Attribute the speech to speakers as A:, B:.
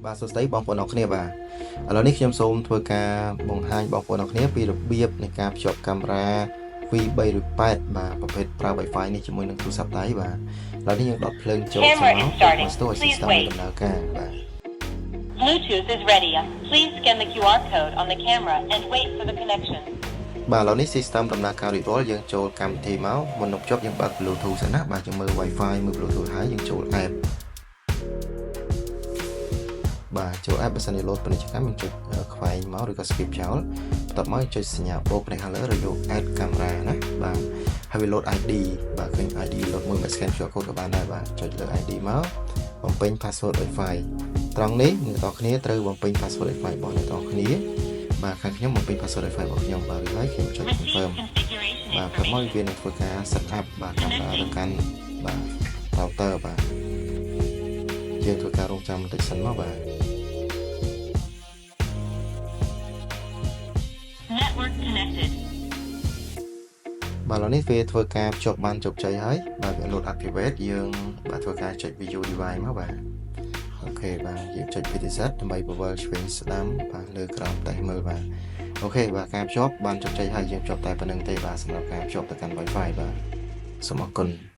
A: បាទសួស្តីបងប្អូនអរគ្នាបាទឥឡូវនេះខ្ញុំសូមធ្វើការបង្ហាញបងប្អូនអរគ្នាពីរបៀបនៃការភ្ជាប់កាមេរ៉ា V3 ឬ8បាទប្រភេទប្រើ Wi-Fi នេះជាមួយនឹងទូរស័ព្ទដៃបាទឥឡូវនេះយើងដុតភ្លើងចូលសិនមកមកស្ទោឲ្យ system ដំណើរការបាទ
B: Bluetooth is ready. Please scan the QR code on the camera and wait for the connection.
A: បាទឥឡូវនេះ system ដំណើរការរួចរាល់យើងចូលកម្មវិធីមកមុននឹងភ្ជាប់យើងបើក Bluetooth សិនណាបាទយើងមើល Wi-Fi មើល Bluetooth ហើយយើងចូល app បាទចូល app បើសិនជា load ពាណិជ្ជកម្មយើងចុចខ្វែងមកឬក៏ skip ចោលបន្ទាប់មកចុចសញ្ញាបូកផ្នែក color ឬយក add camera ណាបាទហើយវា load ID បាទឃើញ ID load មួយមក scan QR code ក៏បានដែរបាទចុចលើ ID មកបំពេញ password Wi-Fi ត្រង់នេះអ្នកនរគ្នាត្រូវបំពេញ password Wi-Fi របស់អ្នកនរគ្នាបាទខាងខ្ញុំបំពេញ password Wi-Fi របស់ខ្ញុំបាទហើយខ្ញុំចុច confirm បាទបន្ទាប់មកវានឹងធ្វើការ set up បាទកាមេរ៉ាទៅកាន់បាទ router បាទយើងធ្វើការរងចាំបន្តិចសិនមកបាទ
B: Network connected.
A: បាទឥឡូវនេះវាធ្វើការភ្ជាប់បានជោគជ័យហើយបាទវា load activate យើងបាទធ្វើការចុច video device មកបាទអូខេបាទយើងចុច PTZ ដើម្បីពង្រីកឆ្វេងស្ដាំបាទលើក្រោមតេសមើលបាទអូខេបាទការភ្ជាប់បានជោគជ័យហើយយើងភ្ជាប់តែប៉ុណ្្នឹងទេបាទសម្រាប់ការភ្ជាប់ទៅកាន់ Wi-Fi បាទសូមអរគុណ